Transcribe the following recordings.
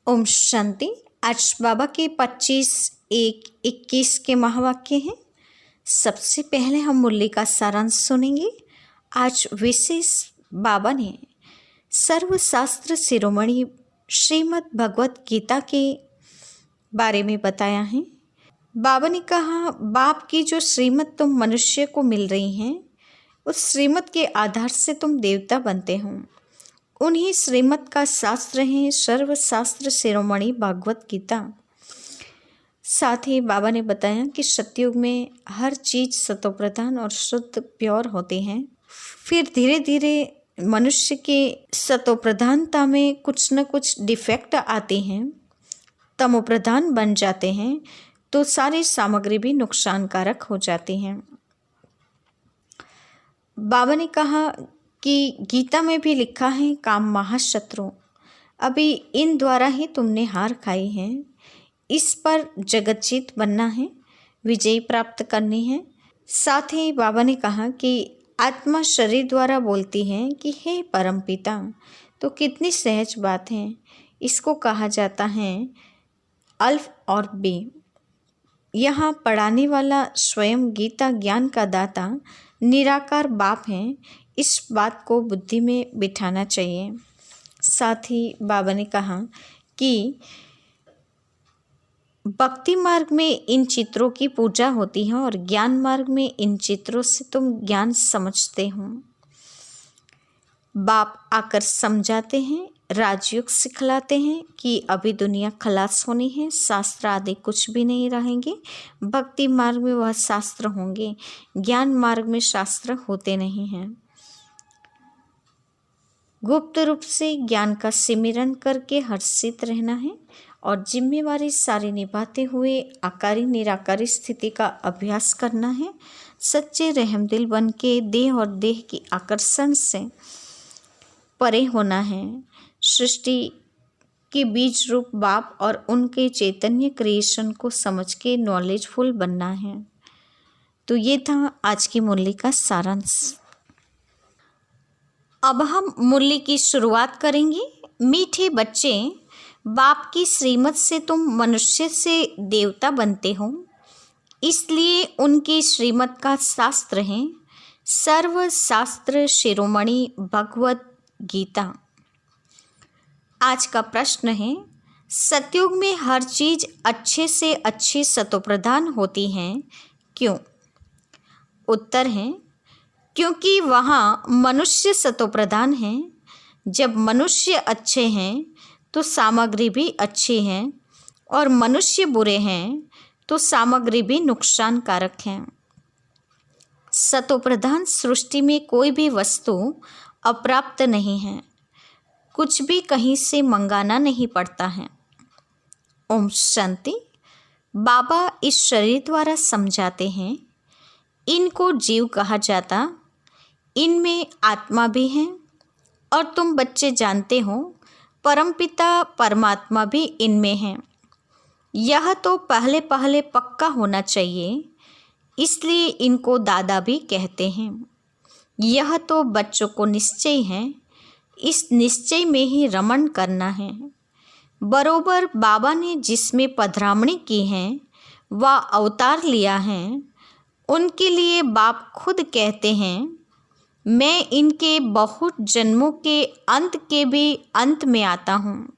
ओम शांति। आज बाबा के 25/1/21 के महावाक्य हैं। सबसे पहले हम मुरली का सारांश सुनेंगे। आज विशेष बाबा ने सर्वशास्त्र शिरोमणि श्रीमद् भगवत गीता के बारे में बताया है। बाबा ने कहा, बाप की जो श्रीमत तुम मनुष्य को मिल रही हैं, उस श्रीमत के आधार से तुम देवता बनते हो। उन्हीं श्रीमत का शास्त्र है सर्वशास्त्र शिरोमणि भागवत गीता। साथ ही बाबा ने बताया कि सतयुग में हर चीज़ सतोप्रधान और शुद्ध प्योर होती हैं। फिर धीरे धीरे मनुष्य के सतोप्रधानता में कुछ न कुछ डिफेक्ट आते हैं, तमोप्रधान बन जाते हैं, तो सारी सामग्री भी नुकसानकारक हो जाती हैं। बाबा ने कहा कि गीता में भी लिखा है, काम महाशत्रु, अभी इन द्वारा ही तुमने हार खाई है। इस पर जगतजीत बनना है, विजय प्राप्त करनी है। साथ ही बाबा ने कहा कि आत्मा शरीर द्वारा बोलती है कि हे परमपिता, तो कितनी सहज बात है। इसको कहा जाता है अल्फ और बी। यहाँ पढ़ाने वाला स्वयं गीता ज्ञान का दाता निराकार बाप है। इस बात को बुद्धि में बिठाना चाहिए। साथ ही बाबा ने कहा कि भक्ति मार्ग में इन चित्रों की पूजा होती है और ज्ञान मार्ग में इन चित्रों से तुम ज्ञान समझते हो। बाप आकर समझाते हैं, राजयोग सिखलाते हैं कि अभी दुनिया खलास होनी है, शास्त्र आदि कुछ भी नहीं रहेंगे। भक्ति मार्ग में वह शास्त्र होंगे, ज्ञान मार्ग में शास्त्र होते नहीं हैं। गुप्त रूप से ज्ञान का सिमरन करके हर्षित रहना है और जिम्मेवारी सारी निभाते हुए आकारी निराकारी स्थिति का अभ्यास करना है। सच्चे रहमदिल बन के देह और देह की आकर्षण से परे होना है। सृष्टि के बीज रूप बाप और उनके चैतन्य क्रिएशन को समझ के नॉलेजफुल बनना है। तो ये था आज की मुरली का सारांश। अब हम मुरली की शुरुआत करेंगे। मीठे बच्चे, बाप की श्रीमत से तुम मनुष्य से देवता बनते हो, इसलिए उनकी श्रीमत का शास्त्र है सर्वशास्त्र शिरोमणि भगवत गीता। आज का प्रश्न है, सतयुग में हर चीज़ अच्छे से अच्छी सतोप्रधान होती हैं, क्यों? उत्तर है, क्योंकि वहाँ मनुष्य सतोप्रधान है। जब मनुष्य अच्छे हैं तो सामग्री भी अच्छी है, और मनुष्य बुरे हैं तो सामग्री भी नुकसानकारक है। सतोप्रधान सृष्टि में कोई भी वस्तु अप्राप्त नहीं है, कुछ भी कहीं से मंगाना नहीं पड़ता है। ओम शांति। बाबा इस शरीर द्वारा समझाते हैं, इनको जीव कहा जाता, इनमें आत्मा भी है, और तुम बच्चे जानते हो परमपिता परमात्मा भी इनमें है। यह तो पहले पहले पक्का होना चाहिए, इसलिए इनको दादा भी कहते हैं। यह तो बच्चों को निश्चय है, इस निश्चय में ही रमण करना है। बरोबर बाबा ने जिसमें पधरामणी की है व अवतार लिया है, उनके लिए बाप खुद कहते हैं, मैं इनके बहुत जन्मों के अंत के भी अंत में आता हूँ।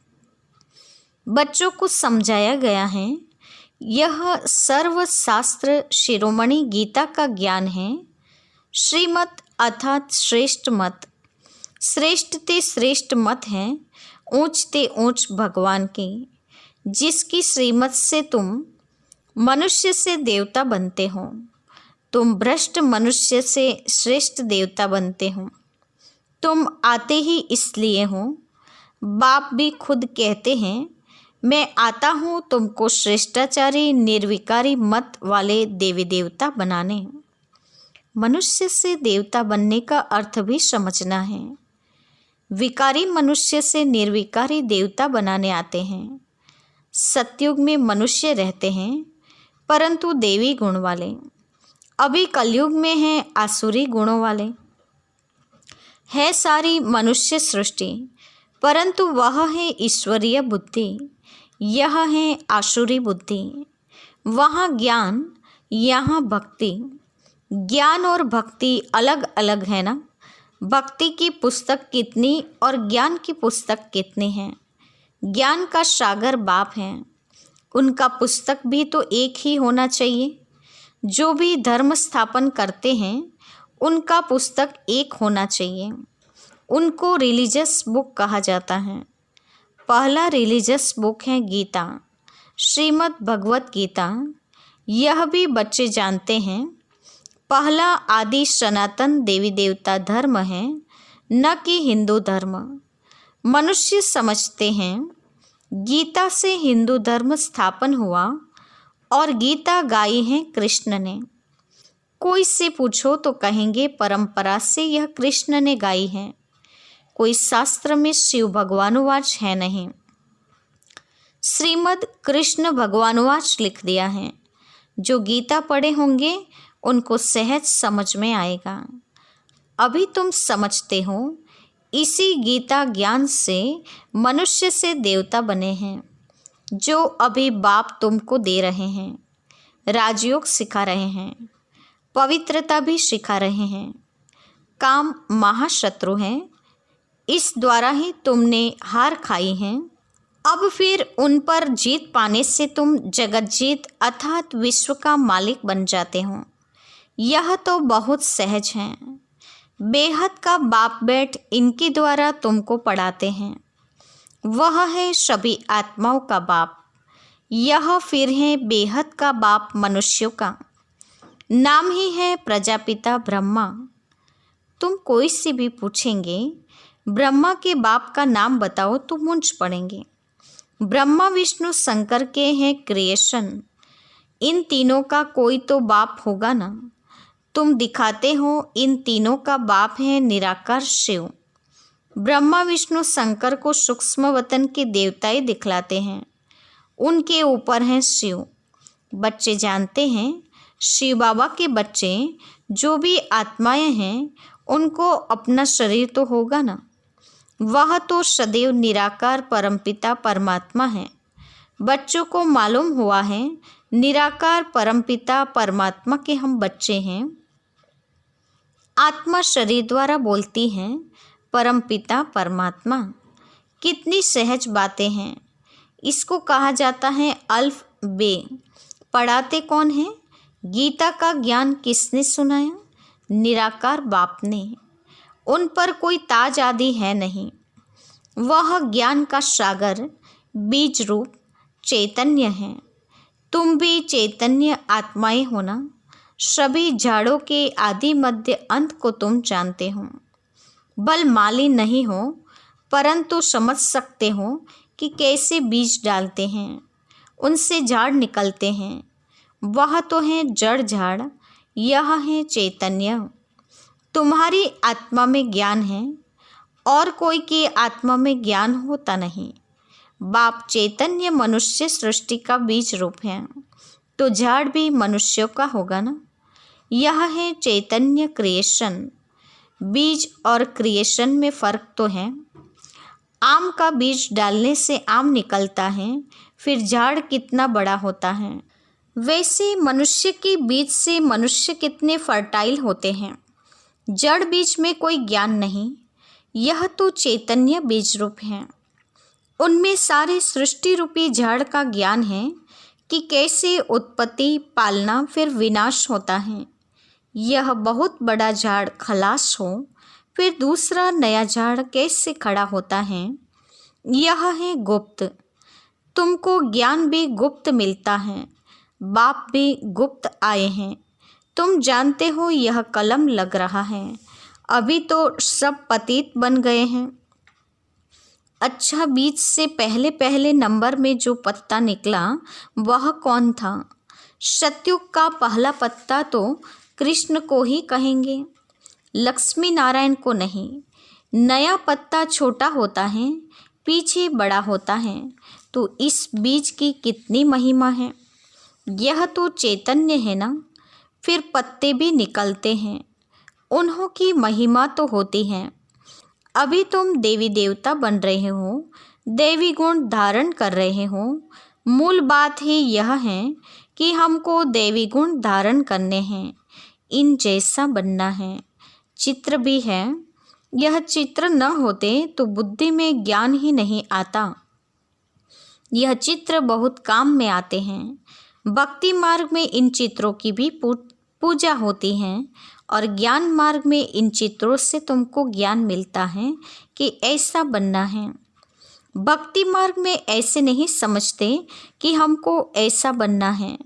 बच्चों को समझाया गया है, यह सर्वशास्त्र शिरोमणि गीता का ज्ञान है। श्रीमत अर्थात श्रेष्ठ मत, श्रेष्ठ ते श्रेष्ठ मत है, ऊंच ते ऊंच भगवान की, जिसकी श्रीमत से तुम मनुष्य से देवता बनते हो। तुम भ्रष्ट मनुष्य से श्रेष्ठ देवता बनते हो। तुम आते ही इसलिए हो। बाप भी खुद कहते हैं, मैं आता हूँ तुमको श्रेष्ठाचारी निर्विकारी मत वाले देवी देवता बनाने। मनुष्य से देवता बनने का अर्थ भी समझना है। विकारी मनुष्य से निर्विकारी देवता बनाने आते हैं। सतयुग में मनुष्य रहते हैं, परंतु देवी गुण वाले। अभी कलयुग में हैं आसुरी गुणों वाले। है सारी मनुष्य सृष्टि, परंतु वह है ईश्वरीय बुद्धि। यह है आसुरी बुद्धि। वहाँ ज्ञान, यहाँ भक्ति। ज्ञान और भक्ति अलग अलग है ना। भक्ति की पुस्तक कितनी और ज्ञान की पुस्तक कितनी है। ज्ञान का सागर बाप है, उनका पुस्तक भी तो एक ही होना चाहिए। जो भी धर्म स्थापन करते हैं उनका पुस्तक एक होना चाहिए। उनको रिलीजियस बुक कहा जाता है। पहला रिलीजियस बुक है गीता, श्रीमद् भगवत गीता। यह भी बच्चे जानते हैं, पहला आदि सनातन देवी देवता धर्म है, न कि हिंदू धर्म। मनुष्य समझते हैं गीता से हिंदू धर्म स्थापन हुआ और गीता गाई है कृष्ण ने। कोई से पूछो तो कहेंगे परंपरा से यह कृष्ण ने गाई है, कोई शास्त्र में शिव भगवानुवाच है नहीं। श्रीमद् कृष्ण भगवानुवाच लिख दिया है। जो गीता पढ़े होंगे उनको सहज समझ में आएगा। अभी तुम समझते हो, इसी गीता ज्ञान से मनुष्य से देवता बने हैं। जो अभी बाप तुमको दे रहे हैं, राजयोग सिखा रहे हैं, पवित्रता भी सिखा रहे हैं। काम महाशत्रु हैं, इस द्वारा ही तुमने हार खाई है। अब फिर उन पर जीत पाने से तुम जगतजीत अर्थात विश्व का मालिक बन जाते हो। यह तो बहुत सहज है। बेहद का बाप बैठ इनके द्वारा तुमको पढ़ाते हैं। वह है सभी आत्माओं का बाप। यह फिर है बेहद का बाप मनुष्यों का। नाम ही है प्रजापिता ब्रह्मा। तुम कोई से भी पूछेंगे ब्रह्मा के बाप का नाम बताओ तो मूंछ पड़ेंगे। ब्रह्मा विष्णु शंकर के हैं क्रिएशन। इन तीनों का कोई तो बाप होगा ना। तुम दिखाते हो इन तीनों का बाप है निराकार शिव। ब्रह्मा विष्णु शंकर को सूक्ष्म वतन के देवताएं दिखलाते हैं, उनके ऊपर हैं शिव। बच्चे जानते हैं शिव बाबा के बच्चे जो भी आत्माएं हैं उनको अपना शरीर तो होगा ना। वह तो सदैव निराकार परमपिता परमात्मा है। बच्चों को मालूम हुआ है निराकार परमपिता परमात्मा के हम बच्चे हैं। आत्मा शरीर द्वारा बोलती है परमपिता परमात्मा। कितनी सहज बातें हैं। इसको कहा जाता है अल्फ बे। पढ़ाते कौन है? गीता का ज्ञान किसने सुनाया? निराकार बाप ने। उन पर कोई ताज आदि है नहीं। वह ज्ञान का सागर बीज रूप चैतन्य है। तुम भी चैतन्य आत्माएं हो ना। सभी झाड़ों के आदि मध्य अंत को तुम जानते हो। बल माली नहीं हो, परंतु समझ सकते हो कि कैसे बीज डालते हैं, उनसे झाड़ निकलते हैं। वह तो है जड़ झाड़, यह है चैतन्य। तुम्हारी आत्मा में ज्ञान है और कोई की आत्मा में ज्ञान होता नहीं। बाप चैतन्य मनुष्य सृष्टि का बीज रूप है, तो झाड़ भी मनुष्यों का होगा ना। यह है चैतन्य क्रिएशन। बीज और क्रिएशन में फ़र्क तो है। आम का बीज डालने से आम निकलता है, फिर झाड़ कितना बड़ा होता है। वैसे मनुष्य के बीज से मनुष्य कितने फर्टाइल होते हैं। जड़ बीज में कोई ज्ञान नहीं, यह तो चैतन्य बीज रूप है। उनमें सारे सृष्टि रूपी झाड़ का ज्ञान है कि कैसे उत्पत्ति, पालना, फिर विनाश होता है। यह बहुत बड़ा झाड़ खलास हो, फिर दूसरा नया झाड़ कैसे खड़ा होता है। यह है गुप्त। तुमको ज्ञान भी गुप्त मिलता है, बाप भी गुप्त आए हैं। तुम जानते हो यह कलम लग रहा है, अभी तो सब पतित बन गए हैं। अच्छा, बीज से पहले पहले नंबर में जो पत्ता निकला वह कौन था? सतयुग का पहला पत्ता तो कृष्ण को ही कहेंगे, लक्ष्मी नारायण को नहीं। नया पत्ता छोटा होता है, पीछे बड़ा होता है, तो इस बीज की कितनी महिमा है। यह तो चैतन्य है ना, फिर पत्ते भी निकलते हैं, उन्हों की महिमा तो होती है। अभी तुम देवी देवता बन रहे हो, देवी गुण धारण कर रहे हो। मूल बात ही यह है कि हमको देवी गुण धारण करने हैं, इन जैसा बनना है। चित्र भी है, यह चित्र न होते तो बुद्धि में ज्ञान ही नहीं आता। यह चित्र बहुत काम में आते हैं। भक्ति मार्ग में इन चित्रों की भी पूजा होती है और ज्ञान मार्ग में इन चित्रों से तुमको ज्ञान मिलता है कि ऐसा बनना है। भक्ति मार्ग में ऐसे नहीं समझते कि हमको ऐसा बनना है।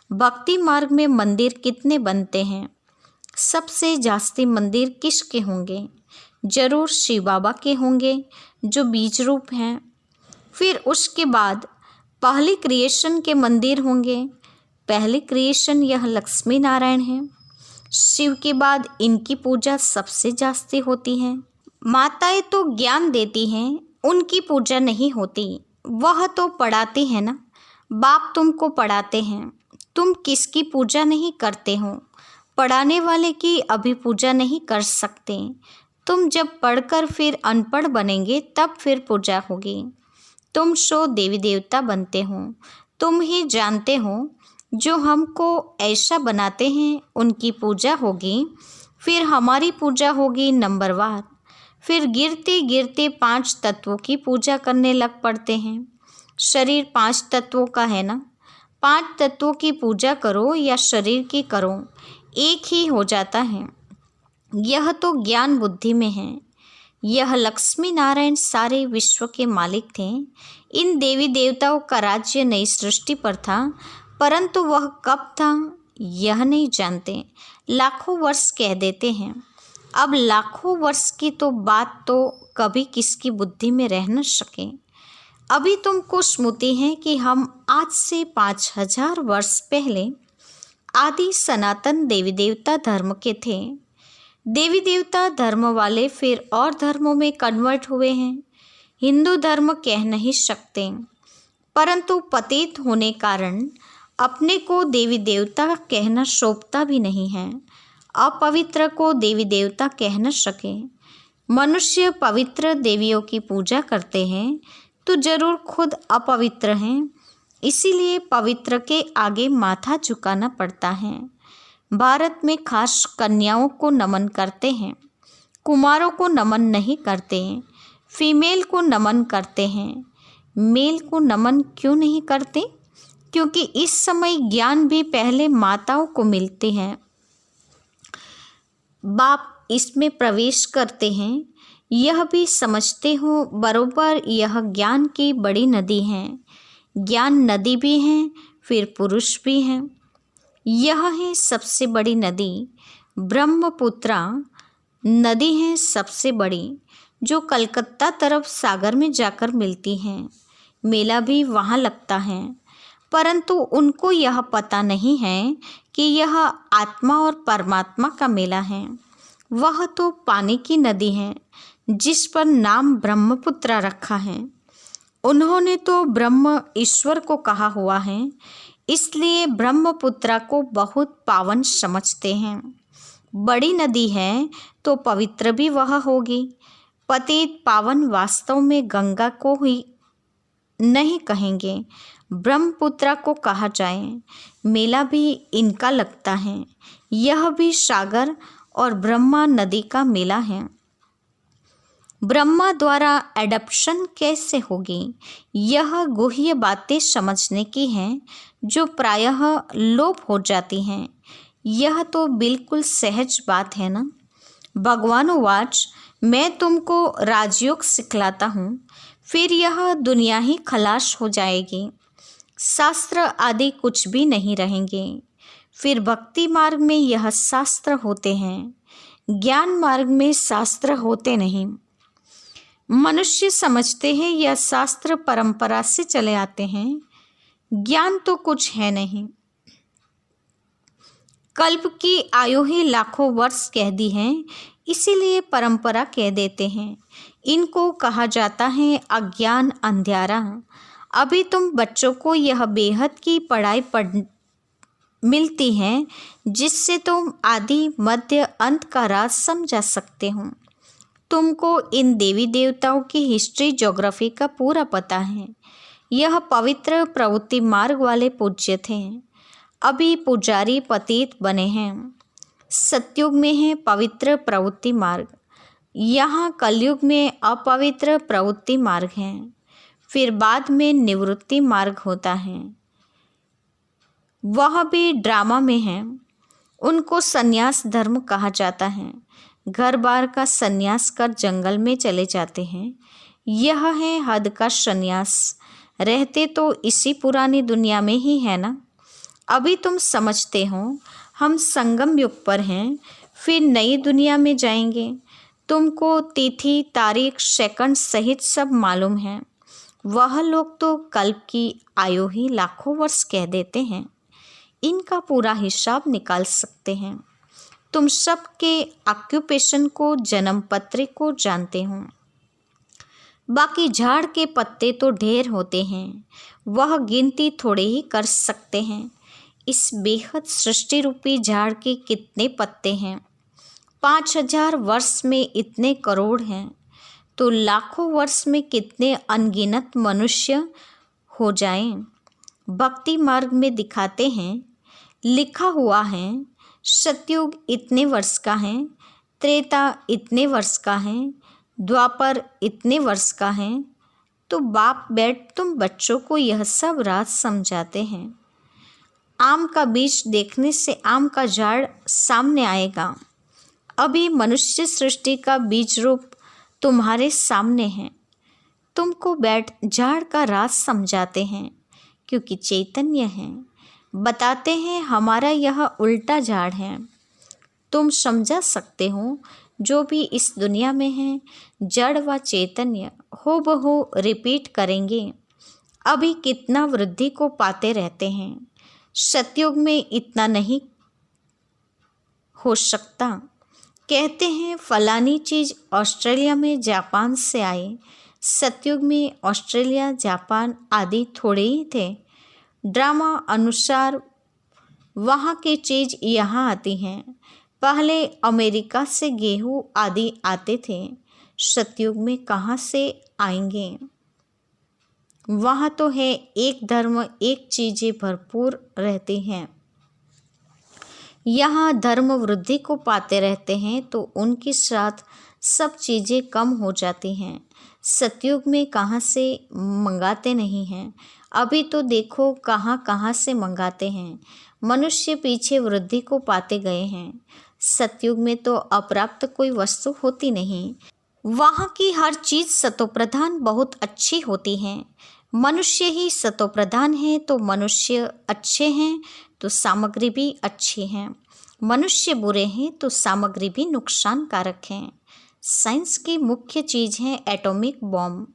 भक्ति मार्ग में मंदिर कितने बनते हैं? सबसे जास्ती मंदिर किसके होंगे? जरूर शिव बाबा के होंगे, जो बीज रूप हैं। फिर उसके बाद पहली क्रिएशन के मंदिर होंगे। पहली क्रिएशन यह लक्ष्मी नारायण है। शिव के बाद इनकी पूजा सबसे जास्ती होती है। माताएं तो ज्ञान देती हैं, उनकी पूजा नहीं होती। वह तो पढ़ाती है ना, बाप तुमको पढ़ाते हैं। तुम किसकी पूजा नहीं करते हो? पढ़ाने वाले की अभी पूजा नहीं कर सकते। तुम जब पढ़कर फिर अनपढ़ बनेंगे तब फिर पूजा होगी। तुम सो देवी देवता बनते हो। तुम ही जानते हो, जो हमको ऐसा बनाते हैं उनकी पूजा होगी। फिर हमारी पूजा होगी नंबरवार। फिर गिरते गिरते 5 तत्वों की पूजा करने लग पड़ते हैं। शरीर 5 तत्वों का है ना। 5 तत्वों की पूजा करो या शरीर की करो, एक ही हो जाता है। यह तो ज्ञान बुद्धि में है। यह लक्ष्मी नारायण सारे विश्व के मालिक थे। इन देवी देवताओं का राज्य नई सृष्टि पर था, परंतु वह कब था यह नहीं जानते। लाखों वर्ष कह देते हैं। अब लाखों वर्ष की तो बात तो कभी किसकी बुद्धि में रह न सके। अभी तुमको स्मृति है कि हम आज से 5000 वर्ष पहले आदि सनातन देवी देवता धर्म के थे। देवी देवता धर्म वाले फिर और धर्मों में कन्वर्ट हुए हैं। हिंदू धर्म कह नहीं सकते, परंतु पतित होने कारण अपने को देवी देवता कहना शोभता भी नहीं है। अपवित्र को देवी देवता कह न सके। मनुष्य पवित्र देवियों की पूजा करते हैं तो जरूर खुद अपवित्र हैं, इसीलिए पवित्र के आगे माथा झुकाना पड़ता है। भारत में खास कन्याओं को नमन करते हैं, कुमारों को नमन नहीं करते। फीमेल को नमन करते हैं, मेल को नमन क्यों नहीं करते? क्योंकि इस समय ज्ञान भी पहले माताओं को मिलते हैं। बाप इसमें प्रवेश करते हैं। यह भी समझते हो बरोबर यह ज्ञान की बड़ी नदी है। ज्ञान नदी भी है, फिर पुरुष भी हैं। यह है सबसे बड़ी नदी। ब्रह्मपुत्रा नदी है सबसे बड़ी, जो कलकत्ता तरफ सागर में जाकर मिलती है। मेला भी वहाँ लगता है, परंतु उनको यह पता नहीं है कि यह आत्मा और परमात्मा का मेला है। वह तो पानी की नदी है, जिस पर नाम ब्रह्मपुत्रा रखा है। उन्होंने तो ब्रह्म ईश्वर को कहा हुआ है, इसलिए ब्रह्मपुत्रा को बहुत पावन समझते हैं। बड़ी नदी है तो पवित्र भी वह होगी। पतित पावन वास्तव में गंगा को ही नहीं कहेंगे, ब्रह्मपुत्रा को कहा जाए। मेला भी इनका लगता है। यह भी सागर और ब्रह्मा नदी का मेला है। ब्रह्मा द्वारा एडप्शन कैसे होगी, यह गुह्य बातें समझने की हैं, जो प्रायः लोप हो जाती हैं। यह तो बिल्कुल सहज बात है ना। भगवानुवाच, मैं तुमको राजयोग सिखलाता हूँ, फिर यह दुनिया ही खलास हो जाएगी। शास्त्र आदि कुछ भी नहीं रहेंगे। फिर भक्ति मार्ग में यह शास्त्र होते हैं, ज्ञान मार्ग में शास्त्र होते नहीं। मनुष्य समझते हैं यह शास्त्र परंपरा से चले आते हैं, ज्ञान तो कुछ है नहीं। कल्प की आयु ही लाखों वर्ष कह दी है, इसीलिए परंपरा कह देते हैं। इनको कहा जाता है अज्ञान अंधियारा। अभी तुम बच्चों को यह बेहद की पढ़ाई मिलती है, जिससे तुम आदि मध्य अंत का राज समझा सकते हो। तुमको इन देवी देवताओं की हिस्ट्री ज्योग्राफी का पूरा पता है। यह पवित्र प्रवृत्ति मार्ग वाले पूज्य थे। अभी पुजारी पतित बने हैं। सतयुग में है पवित्र प्रवृत्ति मार्ग, यहाँ कलयुग में अपवित्र प्रवृत्ति मार्ग है। फिर बाद में निवृत्ति मार्ग होता है, वह भी ड्रामा में है। उनको संन्यास धर्म कहा जाता है। घर बार का संन्यास कर जंगल में चले जाते हैं। यह है हद का संन्यास। रहते तो इसी पुरानी दुनिया में ही है ना। अभी तुम समझते हो हम संगम युग पर हैं, फिर नई दुनिया में जाएंगे। तुमको तिथि तारीख सेकंड सहित सब मालूम है। वह लोग तो कल्प की आयु ही लाखों वर्ष कह देते हैं। इनका पूरा हिसाब निकाल सकते हैं। तुम सब के ऑक्यूपेशन को, जन्म पत्री को जानते हो। बाकी झाड़ के पत्ते तो ढेर होते हैं, वह गिनती थोड़े ही कर सकते हैं। इस बेहद सृष्टि रूपी झाड़ के कितने पत्ते हैं? 5000 वर्ष में इतने करोड़ हैं, तो लाखों वर्ष में कितने अनगिनत मनुष्य हो जाएं। भक्ति मार्ग में दिखाते हैं, लिखा हुआ है सतयुग इतने वर्ष का है, त्रेता इतने वर्ष का है, द्वापर इतने वर्ष का है। तो बाप बैठ तुम बच्चों को यह सब राज समझाते हैं। आम का बीज देखने से आम का झाड़ सामने आएगा। अभी मनुष्य सृष्टि का बीज रूप तुम्हारे सामने है। तुमको बैठ झाड़ का राज समझाते हैं, क्योंकि चैतन्य है। बताते हैं हमारा यह उल्टा झाड़ है। तुम समझा सकते हो जो भी इस दुनिया में है, जड़ व चैतन्य हो बहू रिपीट करेंगे। अभी कितना वृद्धि को पाते रहते हैं। सतयुग में इतना नहीं हो सकता। कहते हैं फलानी चीज़ ऑस्ट्रेलिया में जापान से आई। सतयुग में ऑस्ट्रेलिया जापान आदि थोड़े ही थे। ड्रामा अनुसार वहाँ की चीज़ यहाँ आती हैं। पहले अमेरिका से गेहूँ आदि आते थे। सतयुग में कहाँ से आएंगे? वहाँ तो है एक धर्म, एक चीज़ें भरपूर रहती हैं। यहाँ धर्म वृद्धि को पाते रहते हैं, तो उनके साथ सब चीज़ें कम हो जाती हैं। सतयुग में कहाँ से मंगाते नहीं हैं। अभी तो देखो कहाँ कहाँ से मंगाते हैं। मनुष्य पीछे वृद्धि को पाते गए हैं। सतयुग में तो अप्राप्त कोई वस्तु होती नहीं। वहाँ की हर चीज़ सतोप्रधान बहुत अच्छी होती है। मनुष्य ही सतोप्रधान है, तो मनुष्य अच्छे हैं तो सामग्री भी अच्छी है। मनुष्य बुरे हैं तो सामग्री भी नुकसानकारक है। साइंस की मुख्य चीज़ है एटॉमिक बॉम्ब,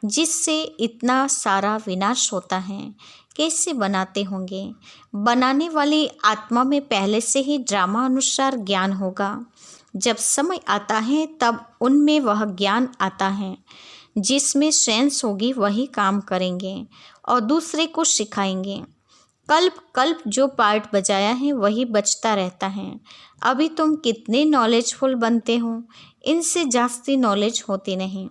जिससे इतना सारा विनाश होता है। कैसे बनाते होंगे? बनाने वाली आत्मा में पहले से ही ड्रामा अनुसार ज्ञान होगा। जब समय आता है तब उनमें वह ज्ञान आता है। जिसमें सेंस होगी वही काम करेंगे और दूसरे को सिखाएंगे। कल्प कल्प जो पार्ट बजाया है वही बचता रहता है। अभी तुम कितने नॉलेजफुल बनते हो, इनसे जास्ती नॉलेज होती नहीं।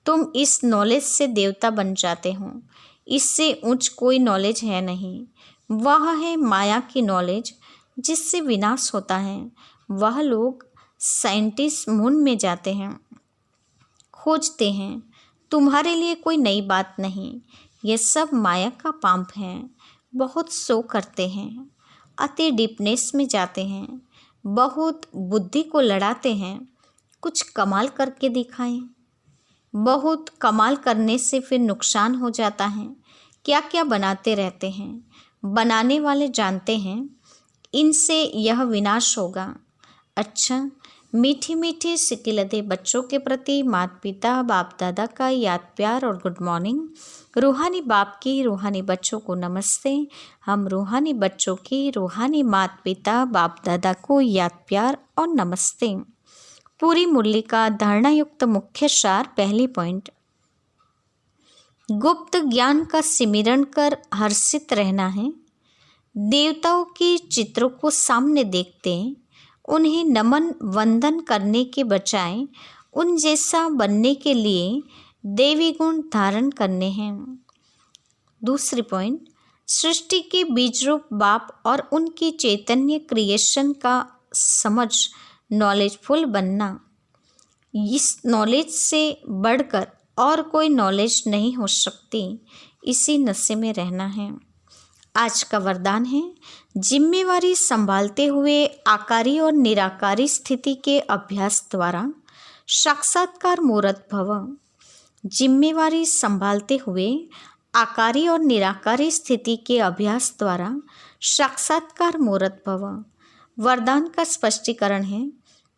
तुम इस नॉलेज से देवता बन जाते हो। इससे ऊंच कोई नॉलेज है नहीं। वह है माया की नॉलेज, जिससे विनाश होता है। वह लोग साइंटिस्ट मून में जाते हैं, खोजते हैं। तुम्हारे लिए कोई नई बात नहीं। ये सब माया का पांप है। बहुत शो करते हैं, अति डीपनेस में जाते हैं, बहुत बुद्धि को लड़ाते हैं। कुछ कमाल करके दिखाएं। बहुत कमाल करने से फिर नुकसान हो जाता है। क्या क्या बनाते रहते हैं। बनाने वाले जानते हैं इनसे यह विनाश होगा। अच्छा, मीठी मीठी सिकिलते बच्चों के प्रति माता पिता बाप दादा का याद प्यार और गुड मॉर्निंग। रूहानी बाप की रूहानी बच्चों को नमस्ते। हम रूहानी बच्चों की रूहानी माता पिता बाप दादा को याद प्यार और नमस्ते। पूरी मुरली का धारणा युक्त मुख्य सार। पहली पॉइंट, गुप्त ज्ञान का सिमरन कर हर्षित रहना है। देवताओं के चित्रों को सामने देखते उन्हें नमन वंदन करने के बजाय उन जैसा बनने के लिए देवी गुण धारण करने हैं। दूसरी पॉइंट, सृष्टि के बीज रूप बाप और उनकी चैतन्य क्रिएशन का समझ नॉलेजफुल बनना। इस नॉलेज से बढ़कर और कोई नॉलेज नहीं हो सकती, इसी नशे में रहना है। आज का वरदान है, जिम्मेवारी संभालते हुए आकारी और निराकारी स्थिति के अभ्यास द्वारा साक्षात्कार मूर्त भव। जिम्मेवारी संभालते हुए आकारी और निराकारी स्थिति के अभ्यास द्वारा साक्षात्कार मूर्त भव। वरदान का स्पष्टीकरण है,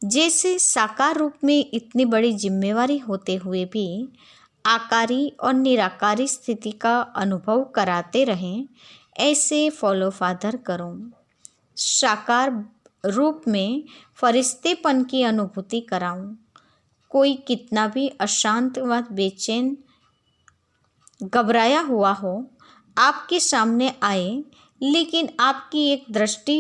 जैसे साकार रूप में इतनी बड़ी जिम्मेवारी होते हुए भी आकारी और निराकारी स्थिति का अनुभव कराते रहें, ऐसे फॉलो फादर करो। साकार रूप में फरिश्तेपन की अनुभूति कराऊं। कोई कितना भी अशांत व बेचैन घबराया हुआ हो आपके सामने आए, लेकिन आपकी एक दृष्टि,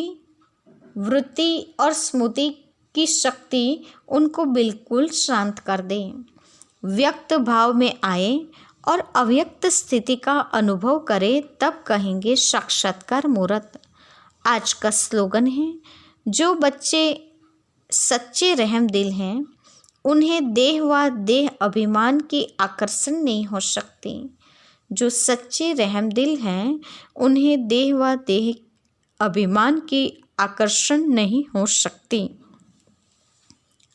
वृत्ति और स्मृति की शक्ति उनको बिल्कुल शांत कर दे। व्यक्त भाव में आए और अव्यक्त स्थिति का अनुभव करे, तब कहेंगे साक्षात्कार मूर्त। आज का स्लोगन है, जो बच्चे सच्चे रहम दिल हैं उन्हें देह व देह अभिमान की आकर्षण नहीं हो सकती। जो सच्चे रहम दिल हैं उन्हें देह व देह अभिमान की आकर्षण नहीं हो सकती।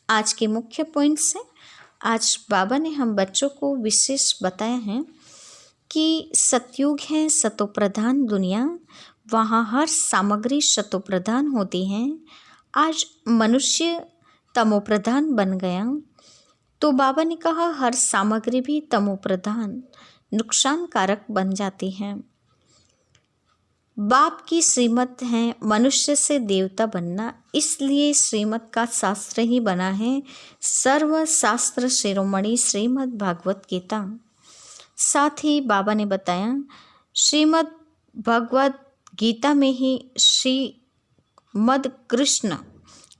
आज के मुख्य पॉइंट्स हैं। आज बाबा ने हम बच्चों को विशेष बताया है कि सतयुग है सतोप्रधान दुनिया, वहाँ हर सामग्री सतोप्रधान होती है। आज मनुष्य तमोप्रधान बन गया, तो बाबा ने कहा हर सामग्री भी तमोप्रधान नुकसानकारक बन जाती है। बाप की श्रीमत है मनुष्य से देवता बनना, इसलिए श्रीमत का शास्त्र ही बना है सर्व शास्त्र शिरोमणि श्रीमद् भागवत गीता। साथ ही बाबा ने बताया श्रीमद् भगवत गीता में ही श्रीमद् कृष्ण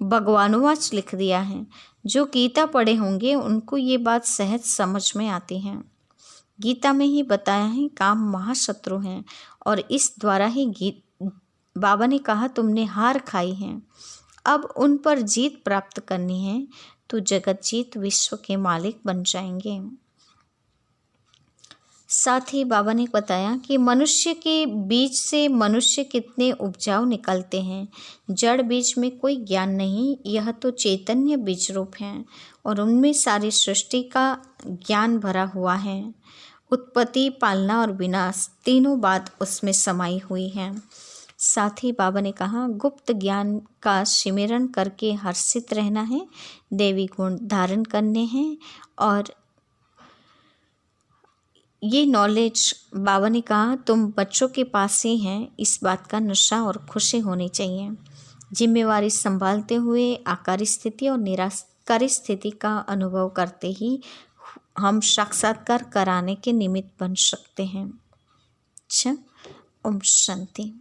भगवानुवाच लिख दिया है। जो गीता पढ़े होंगे उनको ये बात सहज समझ में आती है। गीता में ही बताया है काम महाशत्रु हैं, और इस द्वारा ही बाबा ने कहा तुमने हार खाई है, अब उन पर जीत प्राप्त करनी है तो जगत जीत विश्व के मालिक बन जाएंगे। साथ ही बाबा ने बताया कि मनुष्य के बीज से मनुष्य कितने उपजाऊ निकलते हैं। जड़ बीज में कोई ज्ञान नहीं, यह तो चैतन्य बीज रूप हैं और उनमें सारी सृष्टि का ज्ञान भरा हुआ है। उत्पत्ति, पालना और विनाश तीनों बात उसमें समाई हुई है। साथ ही बाबा ने कहा गुप्त ज्ञान का सिमरन करके हर्षित रहना है, देवी गुण धारण करने हैं, और ये नॉलेज बाबा ने कहा तुम बच्चों के पास ही हैं, इस बात का नशा और खुशी होनी चाहिए। जिम्मेवारी संभालते हुए आकारी स्थिति और निराकारी स्थिति का अनुभव करते ही हम साक्षात्कार कराने के निमित्त बन सकते हैं। अच्छा, ओम शांति।